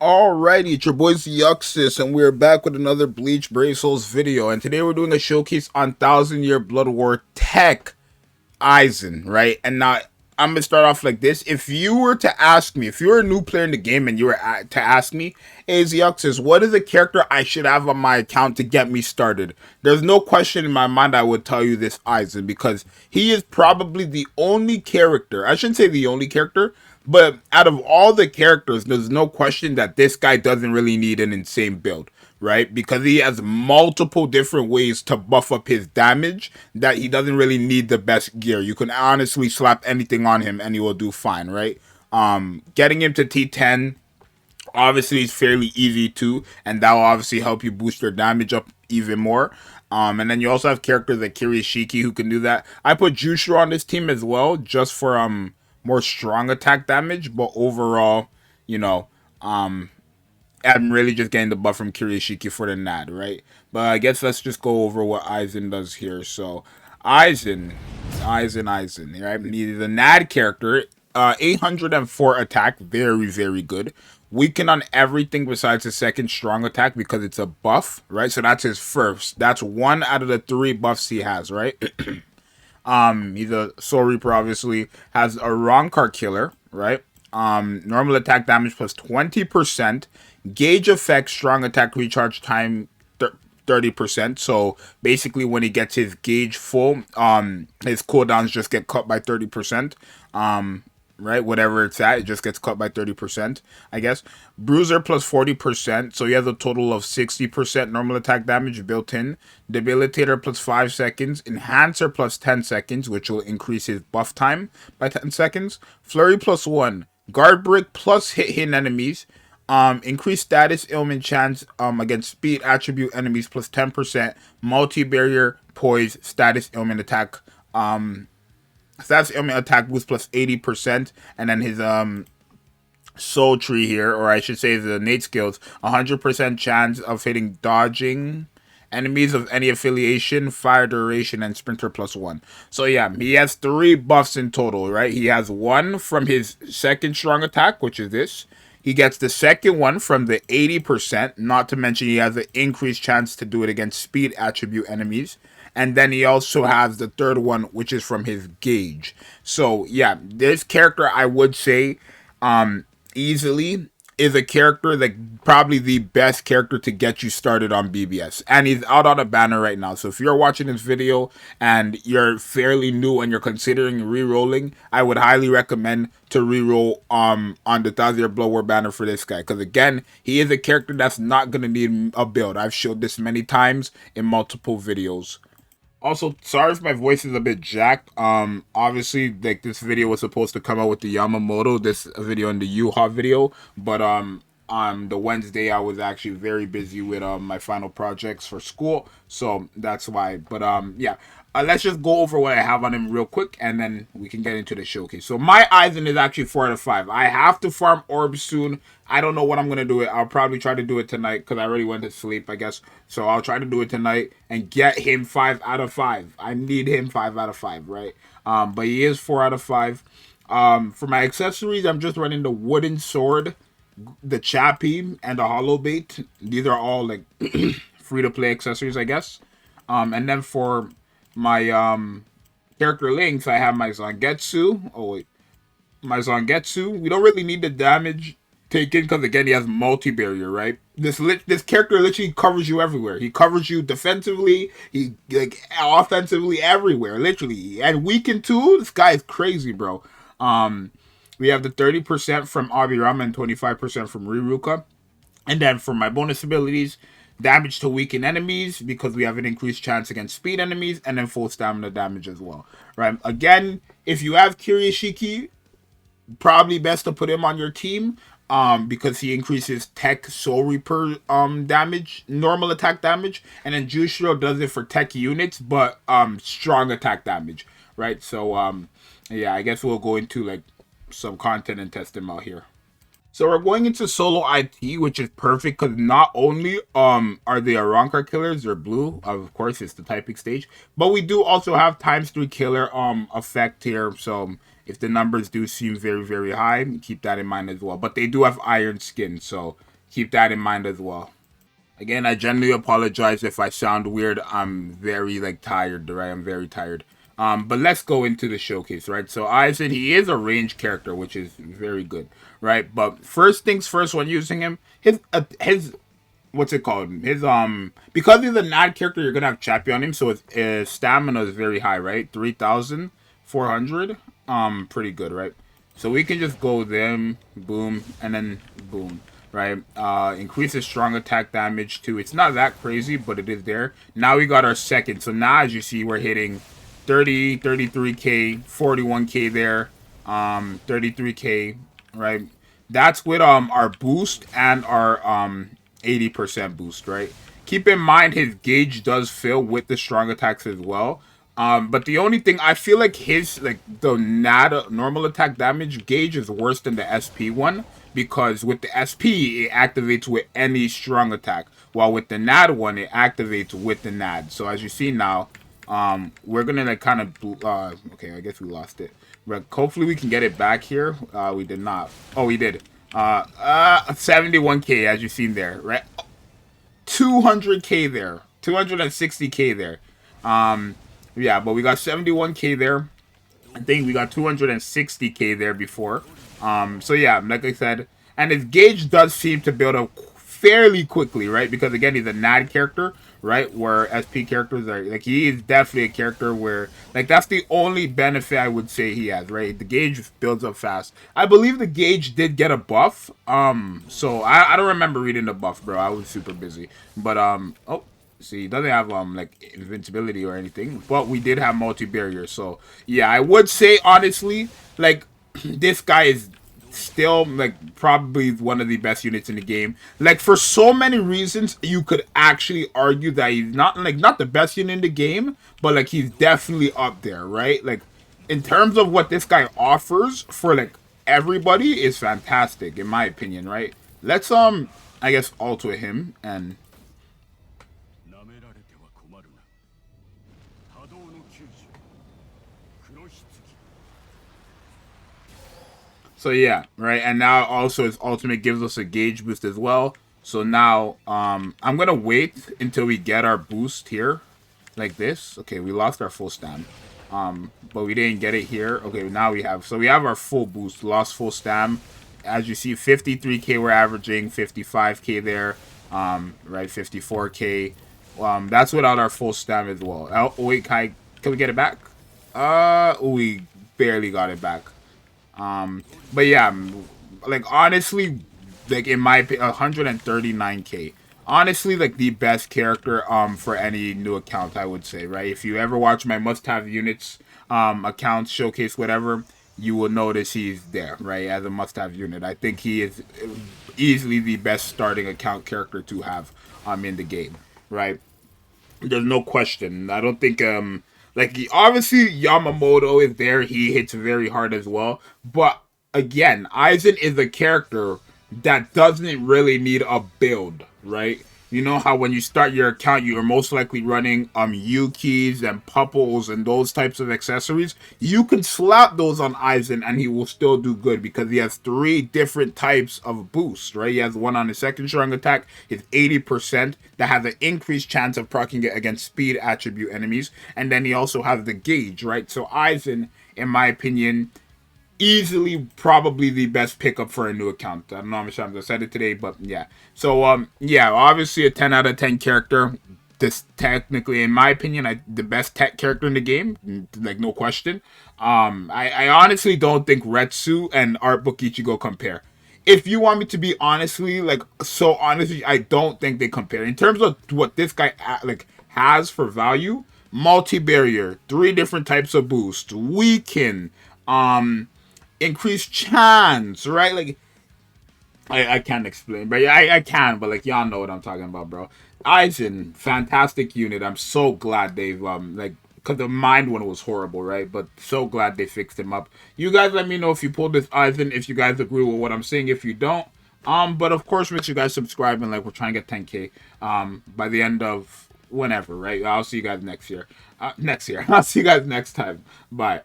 Alrighty, it's your boys Yuxis, and we're back with another Bleach Brave Souls video. And today we're doing a showcase on Thousand Year Blood War TEQ AIZEN, right? And now I'm gonna start off like this. If you were to ask me, if you're a new player in the game and you were to ask me, hey Yuxis, what is a character I should have on my account to get me started? There's no question in my mind I would tell you this AIZEN because he is probably the only character. I shouldn't say the only character, but out of all the characters, there's no question that this guy doesn't really need an insane build, right? Because he has multiple different ways to buff up his damage that he doesn't really need the best gear. You can honestly slap anything on him and he will do fine, right? Getting him to T10 obviously is fairly easy too, and that will obviously help you boost your damage up even more. And then you also have characters like Kirishiki who can do that. I put Jushiro on this team as well, just for more strong attack damage, but overall, you know, I'm really just getting the buff from Kirishiki for the NAD, right? But I guess let's just go over what AIZEN does here. So AIZEN, right? He's a NAD character, 804 attack, very, very good. Weaken on everything besides his second strong attack because it's a buff, right? So that's his first. That's one out of the 3 buffs he has, right? He's a Soul Reaper, obviously. Has a wrong card killer, right? Normal attack damage plus 20%. Gauge effect, strong attack recharge time 30%. So basically when he gets his gauge full, his cooldowns just get cut by 30%. Right, whatever it's at, it just gets cut by 30%, I guess. Bruiser plus 40%, so he has a total of 60% normal attack damage built in. Debilitator plus 5 seconds. Enhancer plus 10 seconds, which will increase his buff time by 10 seconds. Flurry plus 1. Guard Brick plus hit enemies. Increased status ailment chance against speed attribute enemies plus 10%. Multi-barrier poise status ailment attack status ailment attack boost plus 80%, and then his soul tree here, or I should say the innate skills, 100% chance of hitting dodging enemies of any affiliation, fire duration, and sprinter plus 1. So yeah, he has 3 buffs in total, right? He has 1 from his second strong attack, which is this. He gets the second one from the 80%, not to mention he has an increased chance to do it against speed attribute enemies. And then he also has the third one, which is from his gauge. So yeah, this character, I would say, easily is a character that probably the best character to get you started on BBS. And he's out on a banner right now. So if you're watching this video and you're fairly new and you're considering re-rolling, I would highly recommend to re-roll on the Thousand Year Blood War banner for this guy. Because again, he is a character that's not going to need a build. I've showed this many times in multiple videos. Also, sorry if my voice is a bit jacked. Obviously, like this video was supposed to come out with the Yamamoto, this video and the Yuha video, but on the Wednesday I was actually very busy with my final projects for school, so that's why. But yeah, let's just go over what I have on him real quick, and then we can get into the showcase. So my AIZEN is actually 4 out of 5. I have to farm orbs soon. I don't know what I'm going to do it. I'll probably try to do it tonight because I already went to sleep, I guess. So I'll try to do it tonight and get him 5 out of 5. I need him 5 out of 5, right? But he is 4 out of 5. For my accessories, I'm just running the wooden sword, the chappy, and the hollow bait. These are all like free-to-play accessories, I guess. And then for my character links, I have my Zangetsu. Oh, wait. My Zangetsu. We don't really need the damage taken because again he has multi-barrier, right? This character literally covers you everywhere. He covers you defensively, he like offensively, everywhere, literally. And weakened too. This guy is crazy, bro. We have the 30% from Abirama and 25% from Riruka. And then for my bonus abilities, damage to weaken enemies because we have an increased chance against speed enemies, and then full stamina damage as well, right? Again, if you have Kirishiki, probably best to put him on your team because he increases TEQ Soul Reaper damage, normal attack damage, and then Jushiro does it for TEQ units, but strong attack damage, right? So yeah, I guess we'll go into like some content and test him out here. So we're going into solo IT, which is perfect because not only are they Aranka killers, they're blue, of course it's the typing stage, but we do also have ×3 killer effect here. So if the numbers do seem very, very high, keep that in mind as well. But they do have iron skin, so keep that in mind as well. Again, I genuinely apologize if I sound weird. I'm very like tired, right? I'm very tired. But let's go into the showcase, right? So Aizen, he is a range character, which is very good, right? But first things first, when using him, his what's it called? His because he's a NAD character, you're gonna have Chappy on him, so his stamina is very high, right? 3,400. Pretty good, right? So we can just go them, boom, and then boom, right? Increases strong attack damage too. It's not that crazy, but it is there. Now we got our second. So now as you see, we're hitting 30, 33k, 41k there, 33k, right? That's with our boost and our 80% boost, right? Keep in mind his gauge does fill with the strong attacks as well. But the only thing I feel like his like the NAD normal attack damage gauge is worse than the SP one because with the SP it activates with any strong attack, while with the NAD one it activates with the NAD. So as you see now, we're gonna like kind of okay, I guess we lost it. But hopefully we can get it back here. We did not. Oh, we did. 71k as you've seen there, right? 200k there, 260k there. Yeah, but we got 71k there. I think we got 260k there before. So yeah, like I said, and his gauge does seem to build up fairly quickly, right? Because again, he's a NAD character, right? Where SP characters are like he is definitely a character where like that's the only benefit I would say he has, right? The gauge builds up fast. I believe the gauge did get a buff. So I don't remember reading the buff, bro. I was super busy. But oh. See, he doesn't have like invincibility or anything, but we did have multi-barrier. So yeah, I would say honestly, like this guy is still like probably one of the best units in the game. Like for so many reasons, you could actually argue that he's not the best unit in the game, but like he's definitely up there, right? Like in terms of what this guy offers for like everybody is fantastic in my opinion, right? Let's I guess alter him and so yeah, right, and now also his ultimate gives us a gauge boost as well. So now I'm gonna wait until we get our boost here, like this. Okay, we lost our full stam, but we didn't get it here. Okay, now we have our full boost, lost full stam. As you see, 53k we're averaging, 55k there, right, 54k. That's without our full stam as well. Oh wait, can we get it back? We barely got it back. But yeah, like honestly, like in my opinion, 139k. Honestly, like the best character for any new account, I would say, right? If you ever watch my must-have units accounts showcase whatever, you will notice he's there, right? As a must-have unit. I think he is easily the best starting account character to have in the game, right? There's no question. I don't think like obviously Yamamoto is there. He hits very hard as well. But again, Aizen is a character that doesn't really need a build, right? You know how when you start your account, you are most likely running Yukis and Pupples and those types of accessories. You can slap those on Aizen and he will still do good because he has 3 different types of boosts, right? He has one on his second strong attack, his 80% that has an increased chance of proccing it against speed attribute enemies, and then he also has the gauge, right? So Aizen, in my opinion, easily probably the best pickup for a new account. I don't know how many times I said it today, but yeah. So yeah, obviously a 10 out of 10 character. This technically, in my opinion, the best tech character in the game, like no question. I honestly don't think Retsu and Art Book Ichigo compare. If you want me to be honestly, like so honestly, I don't think they compare in terms of what this guy like has for value. Multi-barrier, 3 different types of boost, weaken, increased chance, right? Like I can't explain, but yeah, I can, but like y'all know what I'm talking about, bro. Aizen, fantastic unit. I'm so glad they've like because the mind one was horrible, right? But so glad they fixed him up. You guys let me know if you pulled this Aizen, if you guys agree with what I'm saying. If you don't, but of course make sure you guys subscribe and like we're trying to get 10k by the end of whenever, right? I'll see you guys next year. Next year. I'll see you guys next time. Bye.